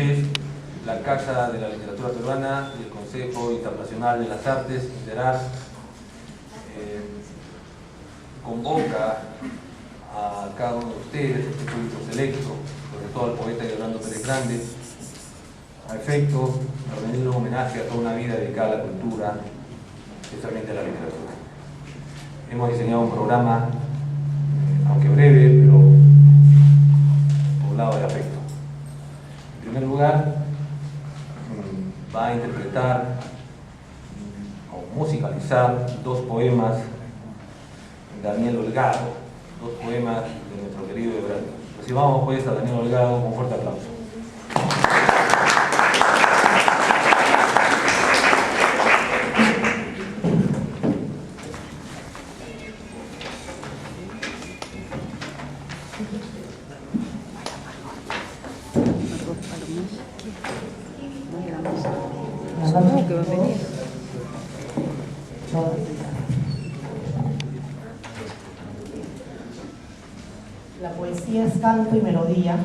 noches, la Casa de la Literatura Peruana y el Consejo Internacional de las Artes, INTERART, convoca a cada uno de ustedes, este público selecto, sobre todo al poeta Yolando Pérez Grande, a efecto de rendir un homenaje a toda una vida dedicada a la cultura, especialmente a la literatura. Hemos diseñado un programa, aunque breve, pero poblado de afecto. En primer lugar, va a interpretar o musicalizar dos poemas de Daniel Holgado, dos poemas de nuestro querido Ebrard. Recibamos pues a Daniel Holgado con un fuerte aplauso. Que va a venir. La poesía es canto y melodía.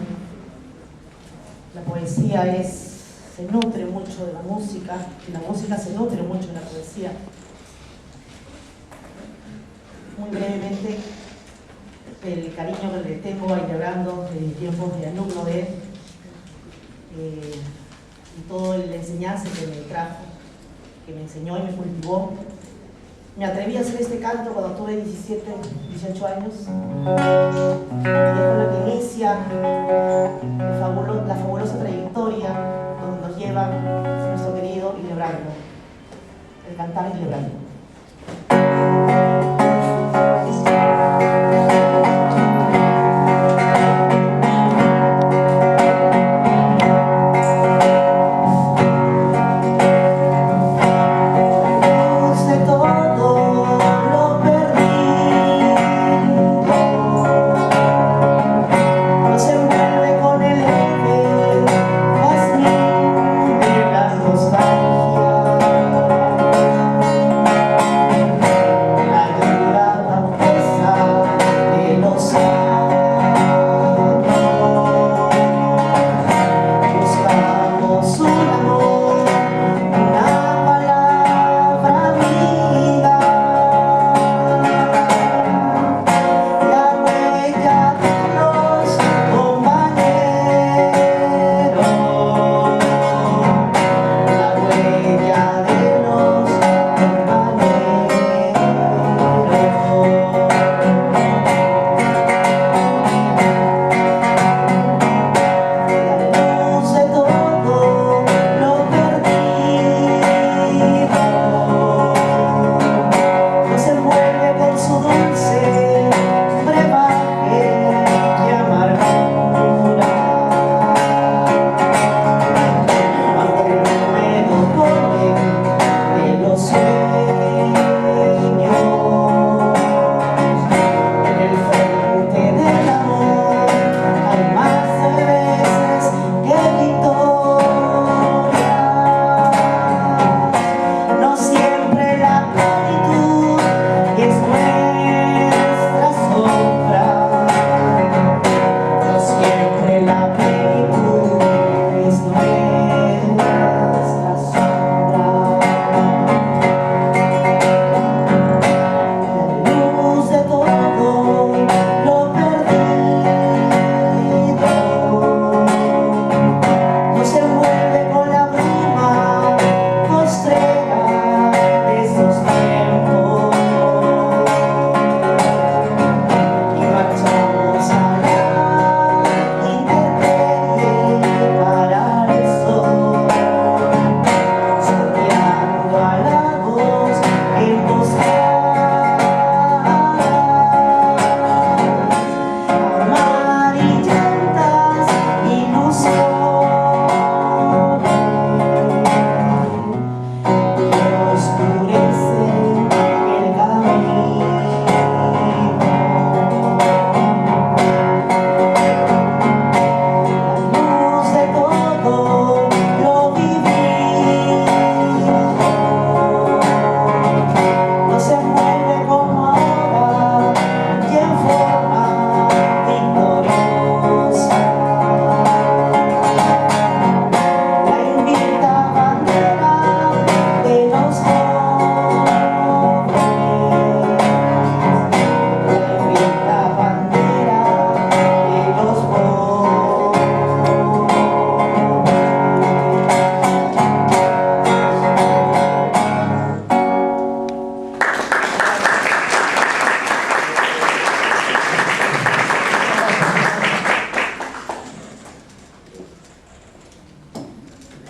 La poesía se nutre mucho de la música y la música se nutre mucho de la poesía. Muy brevemente, el cariño que le tengo a Hildebrando desde tiempos de alumno de él, y toda la enseñanza que me trajo, que me enseñó y me cultivó. Me atreví a hacer este canto cuando tuve 17, 18 años, y es con lo que inicia la fabulosa trayectoria donde nos lleva nuestro querido Hildebrando, el cantar Hildebrando. Nostalgia,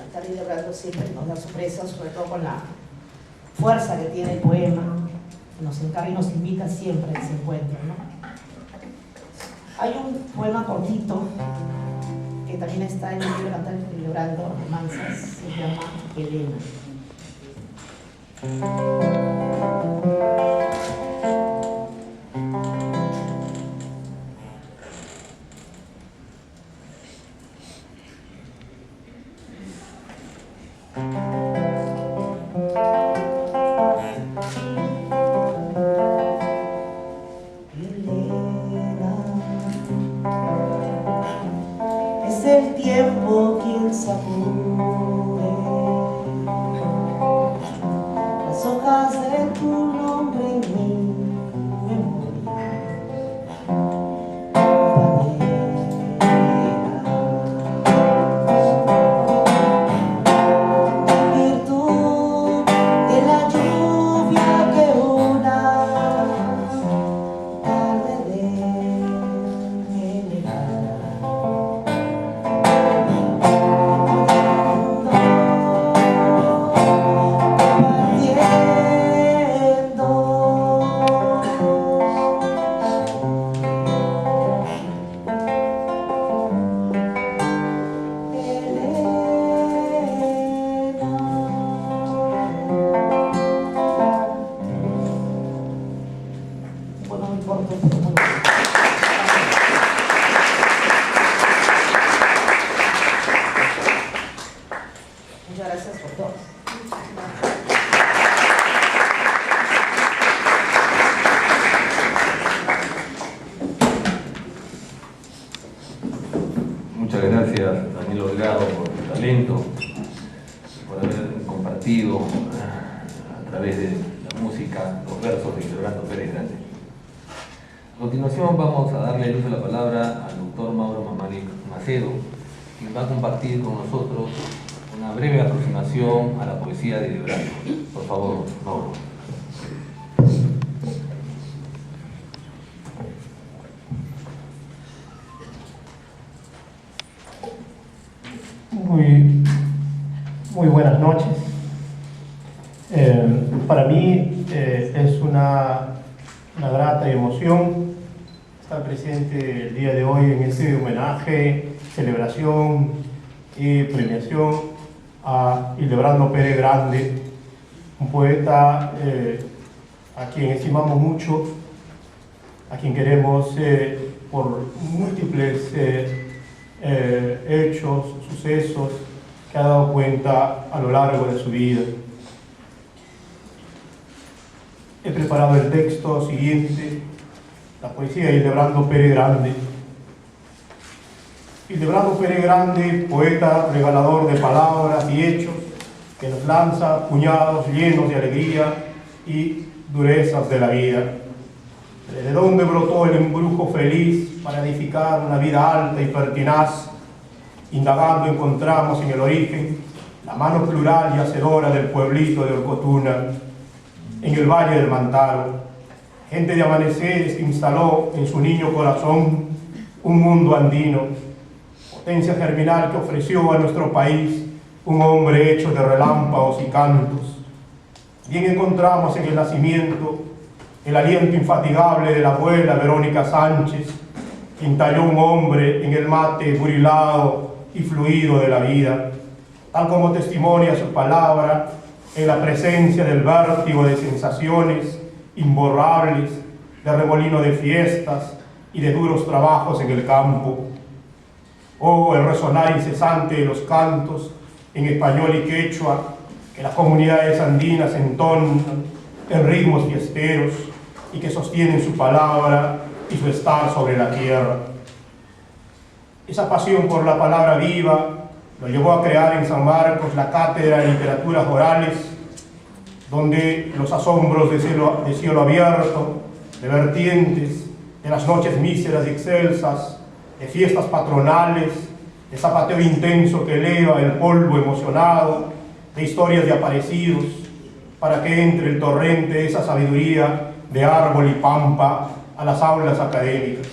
estar celebrando siempre nos da sorpresas, sobre todo con la fuerza que tiene el poema, que nos encarga y nos invita siempre a ese encuentro, ¿no? Hay un poema cortito que también está en el libro Cantar Celebrando Romanzas, se llama Elena. Es el tiempo quien sacude las hojas de tu nombre en mi memoria. Virtud de la lluvia que una tarde de muchas gracias por todo. Muchas gracias, Daniel Holgado, por tu talento, por haber compartido a través de la música los versos de Hildebrando Pérez Grande. A continuación vamos a darle el uso de la palabra al doctor Mauro Mamani Macedo, quien va a compartir con nosotros una breve aproximación a la poesía de Hildebrando. Por favor, Mauro. Muy buenas noches. Para mí es una grata emoción estar presente el día de hoy en este homenaje, celebración y premiación a Hildebrando Pérez Grande, un poeta a quien estimamos mucho, a quien queremos por múltiples hechos, sucesos que ha dado cuenta a lo largo de su vida. He preparado el texto siguiente, la poesía de Hildebrando Pérez Grande. Hildebrando Pérez Grande, poeta regalador de palabras y hechos, que nos lanza puñados llenos de alegría y durezas de la vida. ¿De dónde brotó el embrujo feliz para edificar una vida alta y pertinaz? Indagando encontramos en el origen la mano plural y hacedora del pueblito de Orcotuna, en el valle del Mantaro. Gente de amaneceres que instaló en su niño corazón un mundo andino, potencia germinal que ofreció a nuestro país un hombre hecho de relámpagos y cantos. Bien encontramos en el nacimiento el aliento infatigable de la abuela Verónica Sánchez, quien talló un hombre en el mate burilado y fluido de la vida, tal como testimonia su palabra en la presencia del vértigo de sensaciones imborrables, de remolino de fiestas y de duros trabajos en el campo. Oh, el resonar incesante de los cantos en español y quechua que las comunidades andinas entonan en ritmos fiesteros y que sostienen su palabra y su estar sobre la tierra. Esa pasión por la palabra viva lo llevó a crear en San Marcos la Cátedra de Literaturas Orales, donde los asombros de cielo abierto, de vertientes, de las noches míseras y excelsas, de fiestas patronales, de zapateo intenso que eleva el polvo emocionado, de historias de aparecidos, para que entre el torrente de esa sabiduría de árbol y pampa a las aulas académicas.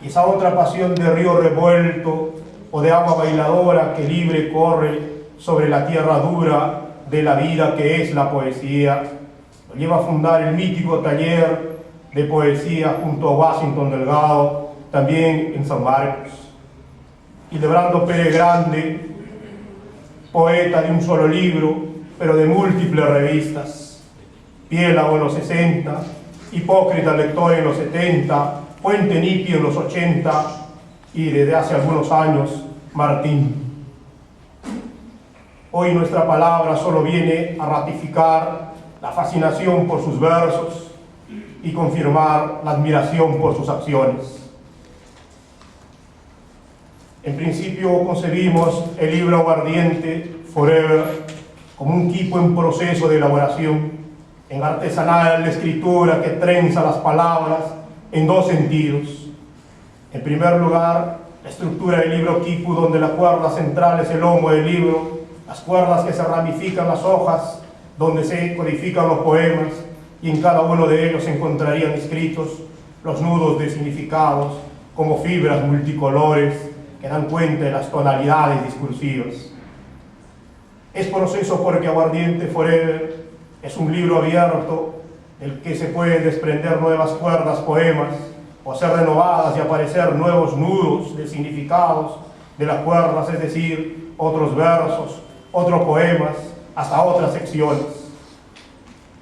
Y esa otra pasión de río revuelto o de agua bailadora que libre corre sobre la tierra dura de la vida que es la poesía. Lo lleva a fundar el mítico taller de poesía junto a Washington Delgado, también en San Marcos. Hildebrando Pérez Grande, poeta de un solo libro, pero de múltiples revistas. Piélago en los 60, Hipócrita lector en los 70, Puente Nippio en los 80 y desde hace algunos años Martín. Hoy nuestra palabra solo viene a ratificar la fascinación por sus versos y confirmar la admiración por sus acciones. En principio concebimos el libro Aguardiente Forever como un equipo en proceso de elaboración, en artesanal escritura que trenza las palabras en dos sentidos. En primer lugar, la estructura del libro quipu, donde la cuerda central es el lomo del libro, las cuerdas que se ramifican las hojas, donde se codifican los poemas, y en cada uno de ellos se encontrarían escritos los nudos de significados como fibras multicolores que dan cuenta de las tonalidades discursivas. Es proceso porque Aguardiente Forever es un libro abierto del que se pueden desprender nuevas cuerdas, poemas, o ser renovadas y aparecer nuevos nudos de significados de las cuerdas, es decir, otros versos, otros poemas, hasta otras secciones.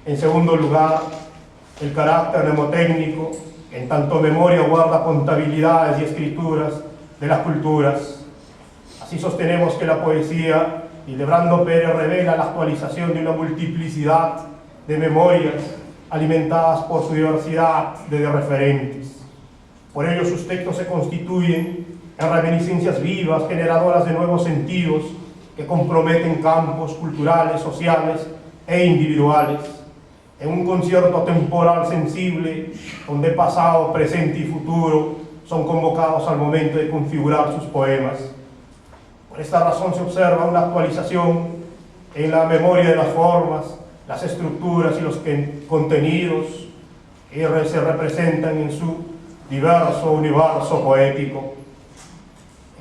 En segundo lugar, el carácter mnemotécnico, en tanto memoria guarda contabilidades y escrituras de las culturas. Así sostenemos que la poesía, Hildebrando Pérez, revela la actualización de una multiplicidad de memorias alimentadas por su diversidad de referentes. Por ello sus textos se constituyen en reminiscencias vivas, generadoras de nuevos sentidos que comprometen campos culturales, sociales e individuales, en un concierto temporal sensible donde pasado, presente y futuro son convocados al momento de configurar sus poemas. Por esta razón se observa una actualización en la memoria de las formas, las estructuras y los contenidos que se representan en su diverso universo poético.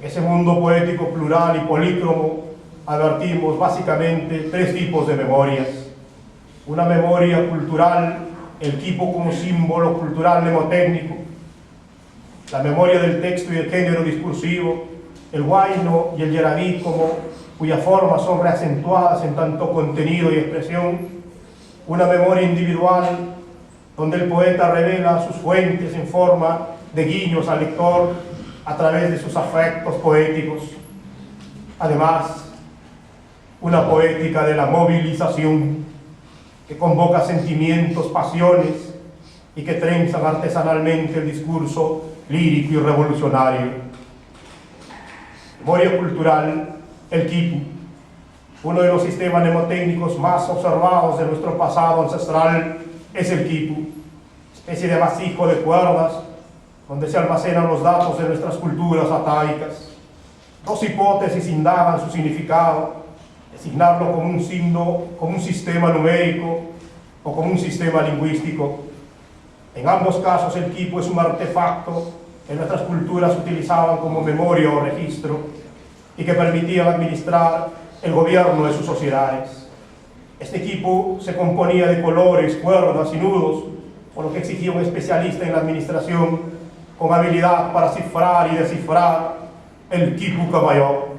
En ese mundo poético plural y polícromo advertimos básicamente tres tipos de memorias. Una memoria cultural, el quipu como símbolo cultural mnemotécnico, la memoria del texto y el género discursivo, el huayno y el yaraví cuyas formas son reacentuadas en tanto contenido y expresión, una memoria individual donde el poeta revela sus fuentes en forma de guiños al lector a través de sus afectos poéticos. Además, una poética de la movilización que convoca sentimientos, pasiones y que trenzan artesanalmente el discurso lírico y revolucionario. Memoria cultural, el quipu, uno de los sistemas mnemotécnicos más observados de nuestro pasado ancestral, es el quipu, especie de amasijo de cuerdas donde se almacenan los datos de nuestras culturas ataicas. Dos hipótesis indagan su significado: designarlo como un signo, como un sistema numérico o como un sistema lingüístico. En ambos casos el quipu es un artefacto que nuestras culturas utilizaban como memoria o registro y que permitían administrar el gobierno de sus sociedades. Este quipu se componía de colores, cuerdas y nudos, por lo que exigía un especialista en la administración con habilidad para cifrar y descifrar el quipu camayo.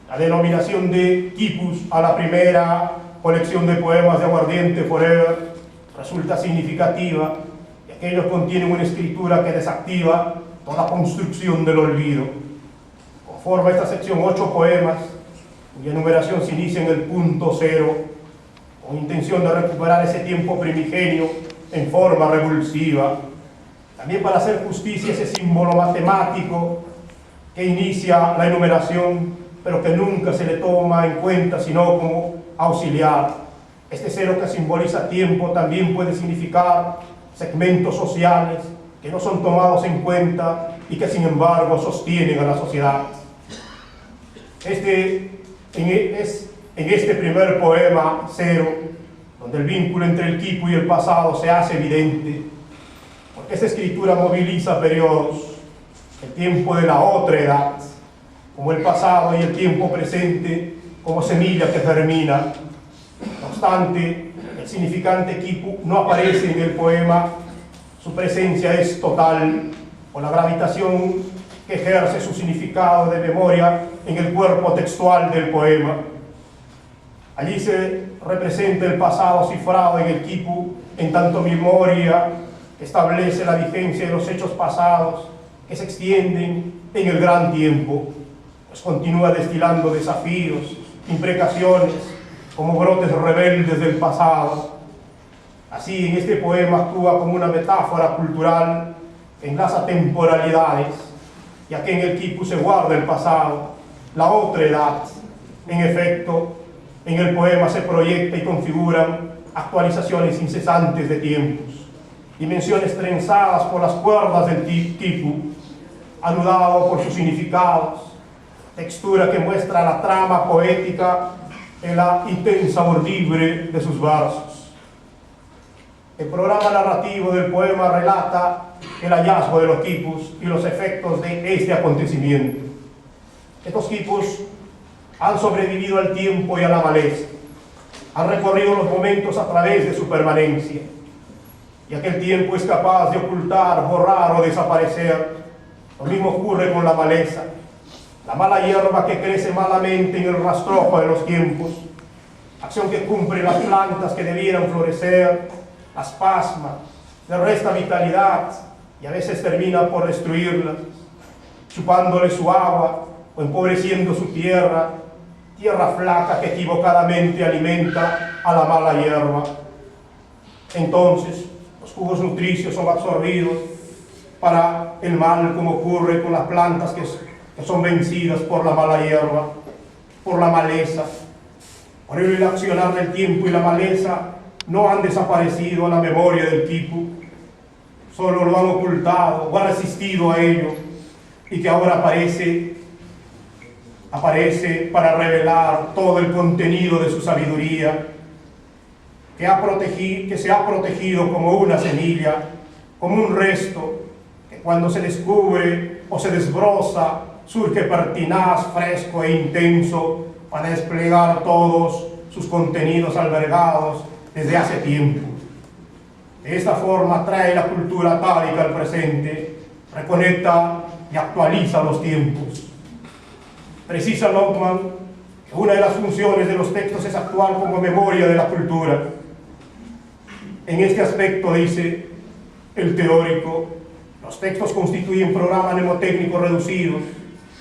La denominación de quipus a la primera colección de poemas de Aguardiente Forever resulta significativa, ya que ellos contienen una escritura que desactiva toda construcción del olvido. Conforma esta sección 8 poemas, cuya numeración se inicia en el punto 0, con intención de recuperar ese tiempo primigenio en forma revulsiva. También para hacer justicia a ese símbolo matemático que inicia la enumeración, pero que nunca se le toma en cuenta sino como auxiliar. Este cero que simboliza tiempo también puede significar segmentos sociales que no son tomados en cuenta y que sin embargo sostienen a la sociedad. Es en este primer poema, Cero, donde el vínculo entre el quipu y el pasado se hace evidente, porque esta escritura moviliza periodos, el tiempo de la otra edad, como el pasado y el tiempo presente como semilla que germina. No obstante, el significante quipu no aparece en el poema, su presencia es total, por la gravitación que ejerce su significado de memoria en el cuerpo textual del poema. Allí se representa el pasado cifrado en el quipu, en tanto memoria establece la vigencia de los hechos pasados que se extienden en el gran tiempo, pues continúa destilando desafíos, imprecaciones, como brotes rebeldes del pasado. Así, en este poema actúa como una metáfora cultural que enlaza temporalidades, ya que en el quipu se guarda el pasado, la otra edad. En efecto, en el poema se proyecta y configuran actualizaciones incesantes de tiempos, dimensiones trenzadas por las cuerdas del quipu, anudado por sus significados, textura que muestra la trama poética en la intensa urdimbre de sus versos. El programa narrativo del poema relata el hallazgo de los quipus y los efectos de este acontecimiento. Estos quipus han sobrevivido al tiempo y a la maleza, han recorrido los momentos a través de su permanencia, y aquel tiempo es capaz de ocultar, borrar o desaparecer. Lo mismo ocurre con la maleza, la mala hierba que crece malamente en el rastrojo de los tiempos, acción que cumplen las plantas que debieran florecer, las pasma, le resta vitalidad y a veces termina por destruirlas, chupándole su agua o empobreciendo su tierra, tierra flaca que equivocadamente alimenta a la mala hierba. Entonces, los jugos nutricios son absorbidos para el mal, como ocurre con las plantas que son vencidas por la mala hierba, por la maleza. Por ello, el accionar del tiempo y la maleza no han desaparecido a la memoria del quipu, solo lo han ocultado o han resistido a ello, y que ahora aparece para revelar todo el contenido de su sabiduría, que se ha protegido como una semilla, como un resto, que cuando se descubre o se desbroza, surge pertinaz, fresco e intenso para desplegar todos sus contenidos albergados desde hace tiempo. De esta forma trae la cultura atávica al presente, reconecta y actualiza los tiempos. Precisa Lotman que una de las funciones de los textos es actuar como memoria de la cultura. En este aspecto, dice el teórico, los textos constituyen programas mnemotécnicos reducidos,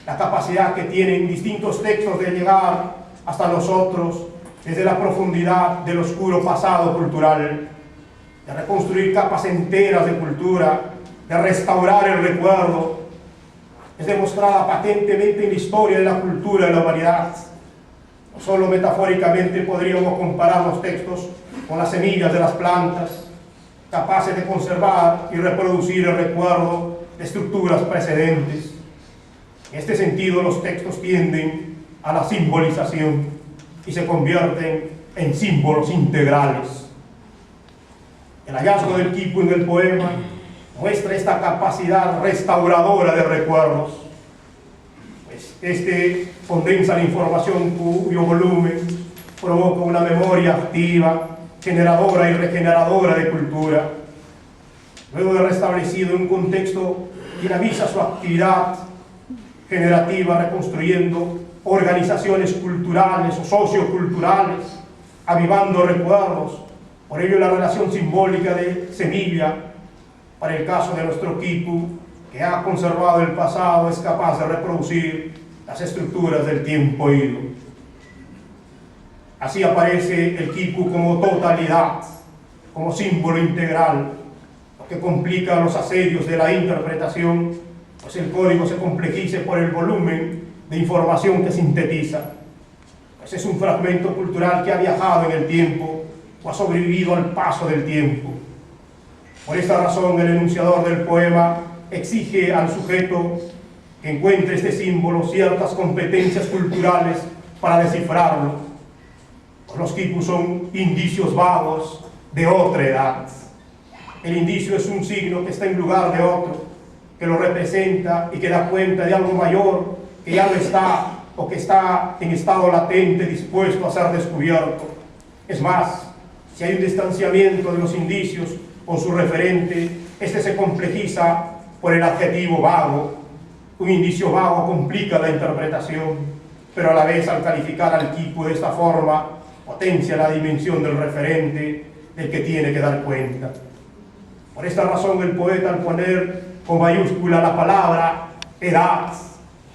la capacidad que tienen distintos textos de llegar hasta nosotros desde la profundidad del oscuro pasado cultural, de reconstruir capas enteras de cultura, de restaurar el recuerdo, es demostrada patentemente en la historia de la cultura de la humanidad. No solo metafóricamente podríamos comparar los textos con las semillas de las plantas, capaces de conservar y reproducir el recuerdo de estructuras precedentes. En este sentido, los textos tienden a la simbolización y se convierten en símbolos integrales. El hallazgo del quipu en el poema muestra esta capacidad restauradora de recuerdos, pues este condensa la información cuyo volumen provoca una memoria activa, generadora y regeneradora de cultura. Luego de restablecido en un contexto, dinamiza su actividad generativa reconstruyendo organizaciones culturales o socioculturales, avivando recuerdos. Por ello, la relación simbólica de semilla, para el caso de nuestro quipu, que ha conservado el pasado, es capaz de reproducir las estructuras del tiempo ido. Así aparece el quipu como totalidad, como símbolo integral, lo que complica los asedios de la interpretación, pues el código se complejice por el volumen de información que sintetiza. Pues es un fragmento cultural que ha viajado en el tiempo o ha sobrevivido al paso del tiempo. Por esta razón, el enunciador del poema exige al sujeto que encuentre este símbolo ciertas competencias culturales para descifrarlo. Los quipus son indicios vagos de otra edad. El indicio es un signo que está en lugar de otro, que lo representa y que da cuenta de algo mayor que ya no está o que está en estado latente dispuesto a ser descubierto. Es más, si hay un distanciamiento de los indicios con su referente, este se complejiza por el adjetivo vago. Un indicio vago complica la interpretación, pero a la vez al calificar al quipu de esta forma, potencia la dimensión del referente del que tiene que dar cuenta. Por esta razón el poeta, al poner con mayúscula la palabra edad,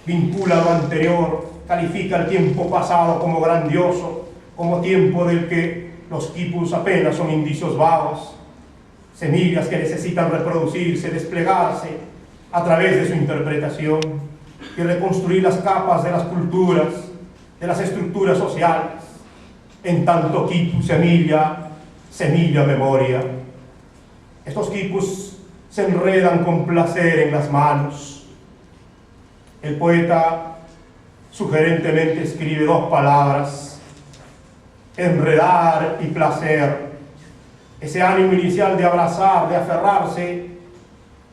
vincula lo anterior, califica el tiempo pasado como grandioso, como tiempo del que los quipus apenas son indicios vagos, semillas que necesitan reproducirse, desplegarse a través de su interpretación y reconstruir las capas de las culturas, de las estructuras sociales, en tanto quipus semilla, semilla memoria. Estos quipus se enredan con placer en las manos. El poeta sugerentemente escribe dos palabras: enredar y placer. Ese ánimo inicial de abrazar, de aferrarse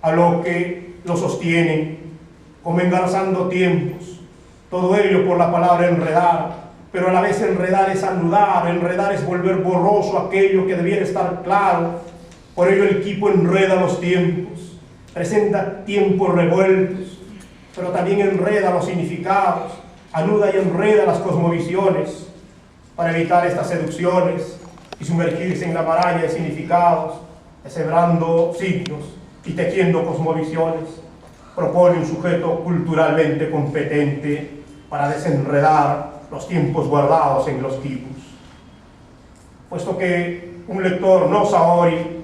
a lo que lo sostienen, como engarzando tiempos. Todo ello por la palabra enredar, pero a la vez enredar es anudar, enredar es volver borroso aquello que debiera estar claro. Por ello el quipu enreda los tiempos, presenta tiempos revueltos, pero también enreda los significados, anuda y enreda las cosmovisiones, para evitar estas seducciones y sumergirse en la maraña de significados, deshebrando signos y tejiendo cosmovisiones. Propone un sujeto culturalmente competente para desenredar los tiempos guardados en los quipus. Puesto que un lector no saori,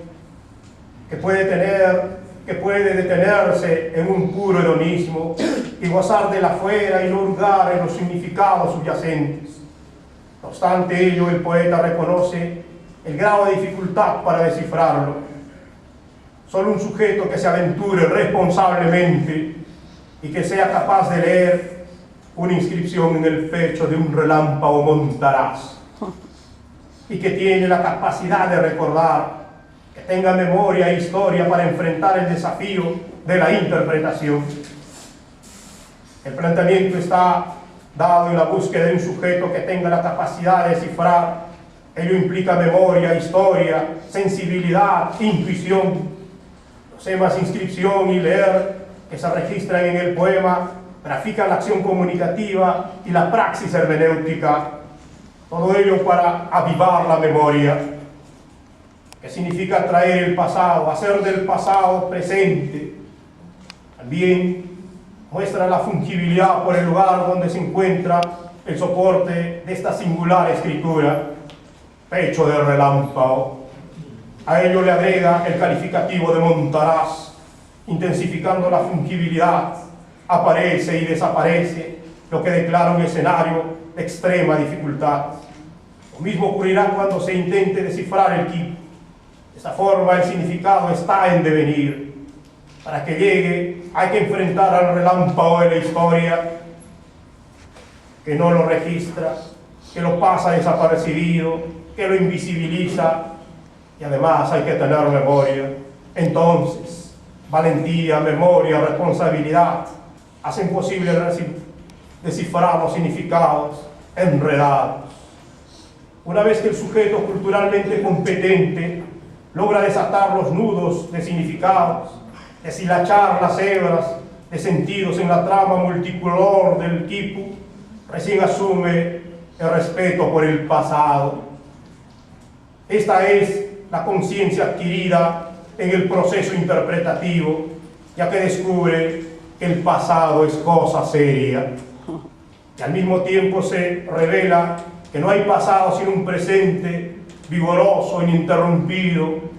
que puede detenerse en un puro hedonismo y gozar del afuera y no hurgar en los significados subyacentes. No obstante ello, el poeta reconoce el grado de dificultad para descifrarlo. Solo un sujeto que se aventure responsablemente y que sea capaz de leer una inscripción en el pecho de un relámpago montaraz, y que tiene la capacidad de recordar, que tenga memoria e historia para enfrentar el desafío de la interpretación. El planteamiento está dado en la búsqueda de un sujeto que tenga la capacidad de descifrar. Ello implica memoria, historia, sensibilidad, intuición. Los temas inscripción y leer que se registran en el poema grafican la acción comunicativa y la praxis hermenéutica. Todo ello para avivar la memoria, que significa traer el pasado, hacer del pasado presente. También muestra la fungibilidad por el lugar donde se encuentra el soporte de esta singular escritura, pecho de relámpago. A ello le agrega el calificativo de montaraz, intensificando la fungibilidad. Aparece y desaparece, lo que declara un escenario de extrema dificultad. Lo mismo ocurrirá cuando se intente descifrar el quipu. De esta forma el significado está en devenir. Para que llegue hay que enfrentar al relámpago de la historia, que no lo registra, que lo pasa desapercibido, que lo invisibiliza, y además hay que tener memoria. Entonces, valentía, memoria, responsabilidad hacen posible descifrar los significados enredados. Una vez que el sujeto culturalmente competente logra desatar los nudos de significados, deshilachar las hebras de sentidos en la trama multicolor del quipu, recién asume el respeto por el pasado. Esta es la conciencia adquirida en el proceso interpretativo, ya que descubre que el pasado es cosa seria. Y al mismo tiempo se revela que no hay pasado sino un presente vigoroso, ininterrumpido,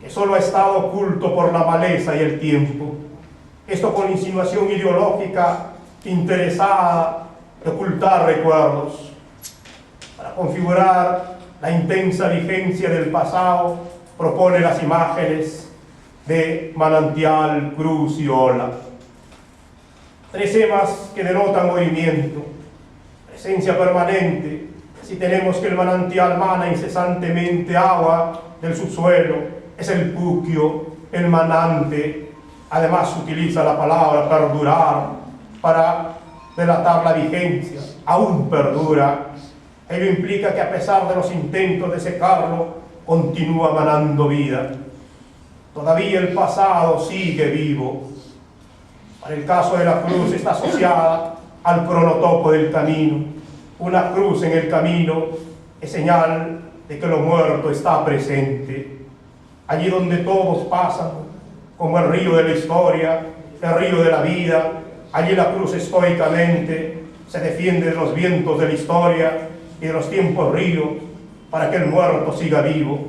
que solo ha estado oculto por la maleza y el tiempo. Esto con insinuación ideológica interesada de ocultar recuerdos. Para configurar la intensa vigencia del pasado, propone las imágenes de manantial, cruz y ola. Tres temas que denotan movimiento, presencia permanente. Si tenemos que el manantial mana incesantemente agua del subsuelo, es el puquio, el manante. Además utiliza la palabra perdurar para de la tabla vigencia aún perdura. Ello implica que a pesar de los intentos de secarlo, continúa manando vida. Todavía el pasado sigue vivo. Para el caso de la cruz está asociada al cronotopo del camino. Una cruz en el camino es señal de que lo muerto está presente. Allí donde todos pasan, como el río de la historia, el río de la vida, allí la cruz estoicamente se defiende de los vientos de la historia y de los tiempos ríos para que el muerto siga vivo,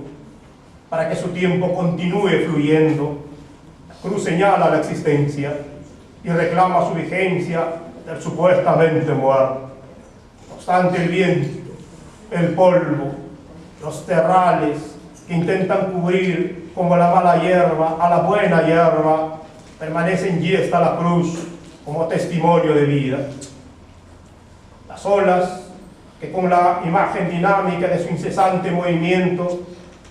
para que su tiempo continúe fluyendo. La cruz señala la existencia y reclama su vigencia del supuestamente muerto. No obstante, el viento, el polvo, los terrales que intentan cubrir como la mala hierba a la buena hierba, permanecen y está la cruz como testimonio de vida. Las olas que con la imagen dinámica de su incesante movimiento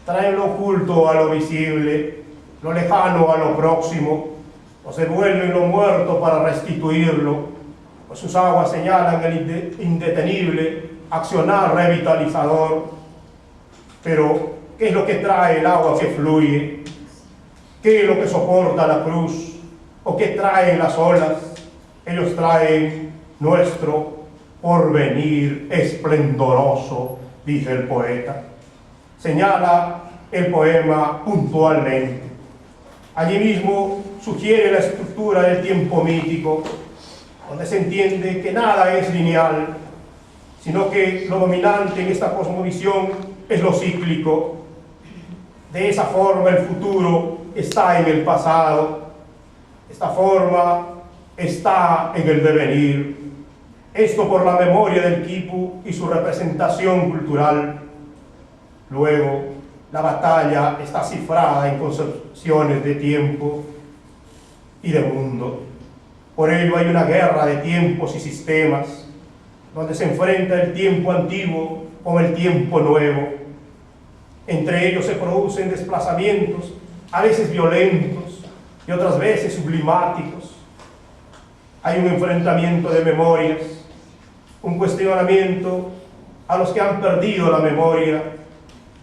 traen lo oculto a lo visible, lo lejano a lo próximo, o se devuelven lo muerto para restituirlo, pues sus aguas señalan el indetenible accionar revitalizador. Pero, ¿qué es lo que trae el agua que fluye? ¿Qué es lo que soporta la cruz? ¿O qué traen las olas? Ellos traen nuestro porvenir esplendoroso, dice el poeta. Señala el poema puntualmente. Allí mismo sugiere la estructura del tiempo mítico, donde se entiende que nada es lineal, sino que lo dominante en esta cosmovisión es lo cíclico. De esa forma el futuro está en el pasado, esta forma está en el devenir. Esto por la memoria del quipu y su representación cultural. Luego, la batalla está cifrada en concepciones de tiempo y de mundo. Por ello hay una guerra de tiempos y sistemas, donde se enfrenta el tiempo antiguo con el tiempo nuevo. Entre ellos se producen desplazamientos, a veces violentos y otras veces sublimáticos. Hay un enfrentamiento de memorias, un cuestionamiento a los que han perdido la memoria,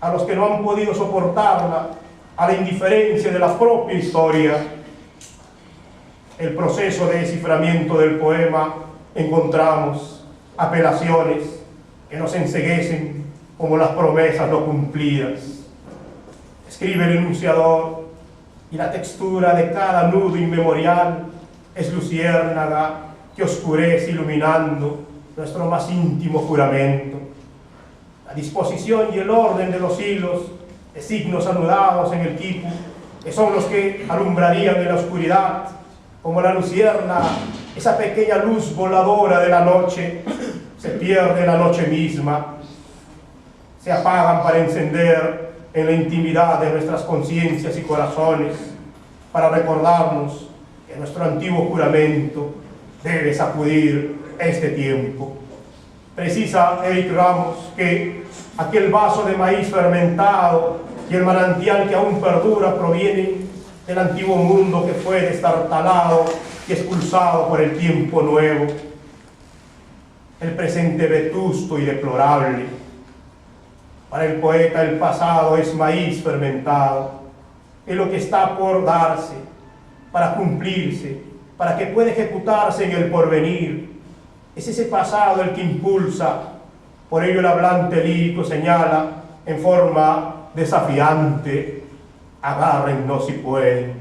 a los que no han podido soportarla, a la indiferencia de la propia historia. El proceso de desciframiento del poema encontramos apelaciones que nos enceguecen como las promesas no cumplidas. Escribe el enunciador y la textura de cada nudo inmemorial es luciérnaga que oscurece iluminando nuestro más íntimo juramento. La disposición y el orden de los hilos de signos anudados en el quipu, que son los que alumbrarían en la oscuridad, como la lucierna, esa pequeña luz voladora de la noche, se pierde en la noche misma, se apagan para encender en la intimidad de nuestras conciencias y corazones, para recordarnos que nuestro antiguo juramento debe sacudir este tiempo. Precisa Eric Ramos que aquel vaso de maíz fermentado y el manantial que aún perdura provienen del antiguo mundo que fue destartalado y expulsado por el tiempo nuevo. El presente vetusto y deplorable. Para el poeta el pasado es maíz fermentado, es lo que está por darse, para cumplirse, para que pueda ejecutarse en el porvenir. Es ese pasado el que impulsa. Por ello el hablante lírico señala en forma desafiante: agárrennos si pueden.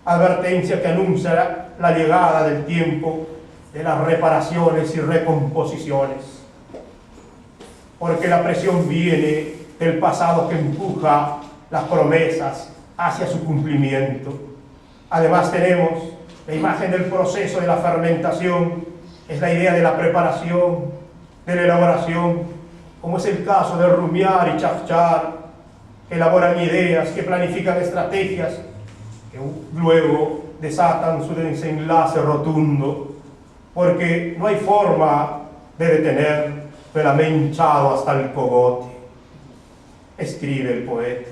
Advertencia que anuncia la llegada del tiempo de las reparaciones y recomposiciones. Porque la presión viene del pasado que empuja las promesas hacia su cumplimiento. Además tenemos la imagen del proceso de la fermentación, es la idea de la preparación, de la elaboración, como es el caso de rumiar y chafchar, que elaboran ideas, que planifican estrategias, que luego desatan su desenlace rotundo, porque no hay forma de detener el amé hinchado hasta el cogote. Escribe el poeta: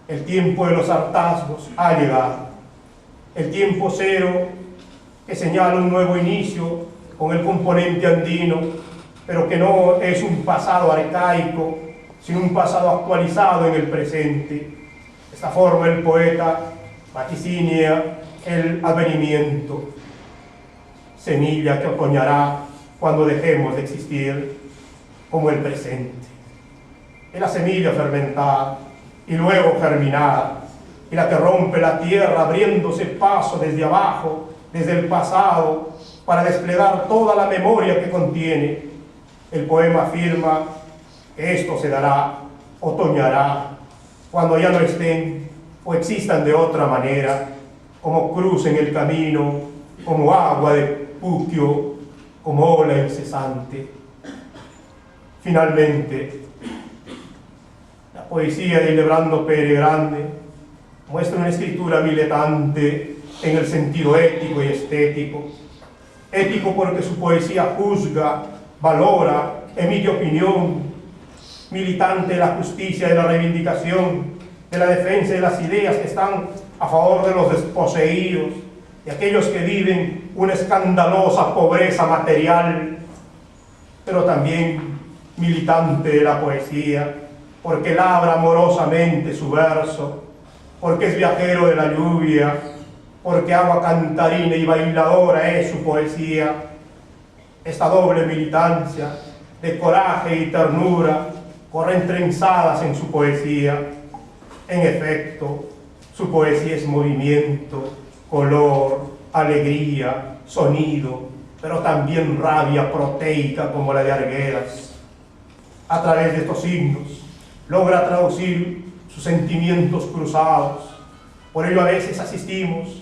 el tiempo de los hartazgos ha llegado, el tiempo cero que señala un nuevo inicio con el componente andino, pero que no es un pasado arcaico, sino un pasado actualizado en el presente. De esta forma el poeta vaticinia el advenimiento, semilla que otoñará cuando dejemos de existir, como el presente. Es la semilla fermentada y luego germinada, y la que rompe la tierra abriéndose paso desde abajo, desde el pasado, para desplegar toda la memoria que contiene. El poema afirma que esto se dará, otoñará, cuando ya no estén o existan de otra manera, como cruz en el camino, como agua de puquio, como ola incesante. Finalmente, la poesía de Hildebrando Pérez Grande muestra una escritura militante en el sentido ético y estético. Ético porque su poesía juzga, valora, emite opinión, militante de la justicia, de la reivindicación, de la defensa de las ideas que están a favor de los desposeídos, de aquellos que viven una escandalosa pobreza material, pero también militante de la poesía, porque labra amorosamente su verso, porque es viajero de la lluvia, porque agua cantarina y bailadora es su poesía. Esta doble militancia de coraje y ternura corren trenzadas en su poesía. En efecto, su poesía es movimiento, color, alegría, sonido, pero también rabia proteica como la de Arguedas. A través de estos signos logra traducir sus sentimientos cruzados. Por ello a veces asistimos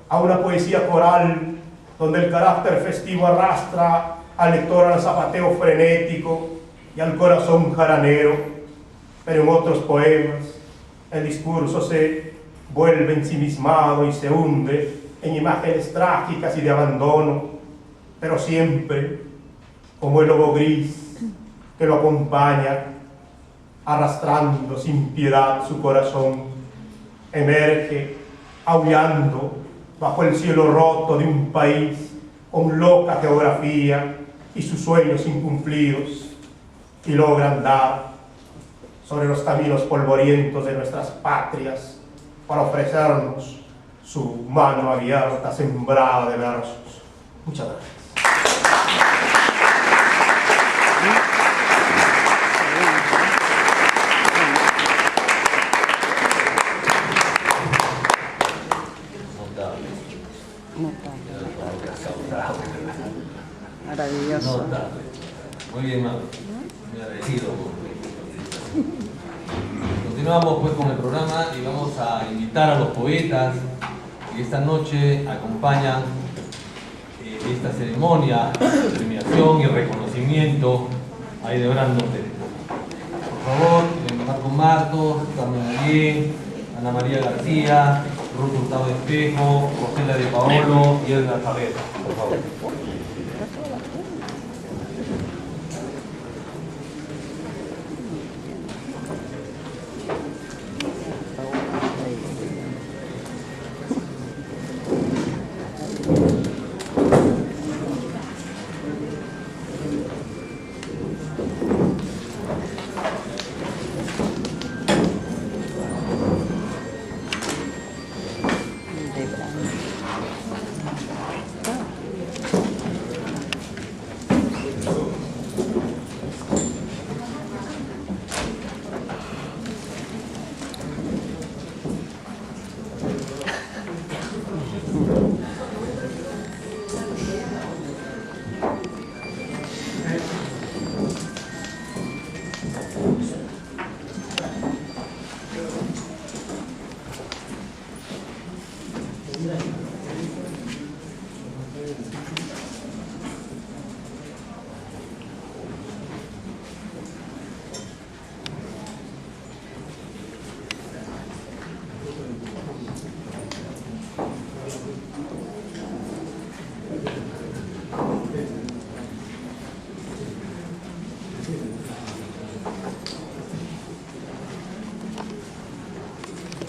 a una poesía coral donde el carácter festivo arrastra al lector al zapateo frenético y al corazón jaranero, pero en otros poemas el discurso se vuelve ensimismado y se hunde en imágenes trágicas y de abandono, pero siempre como el lobo gris que lo acompaña, arrastrando sin piedad su corazón, emerge aullando bajo el cielo roto de un país con loca geografía y sus sueños incumplidos, y logra andar sobre los caminos polvorientos de nuestras patrias para ofrecernos su mano abierta, sembrada de versos. Muchas gracias. Maravilloso. Notable. Muy bien, Mauro. Muy agradecido. Continuamos pues con el programa y vamos a invitar a los poetas que esta noche acompañan esta ceremonia de premiación y reconocimiento a Hildebrando Pérez. Por favor, Marco Martos, Carmen María, Ana María García, Ruth Hurtado Espejo, José de Paolo y Edgar Javier. Por favor.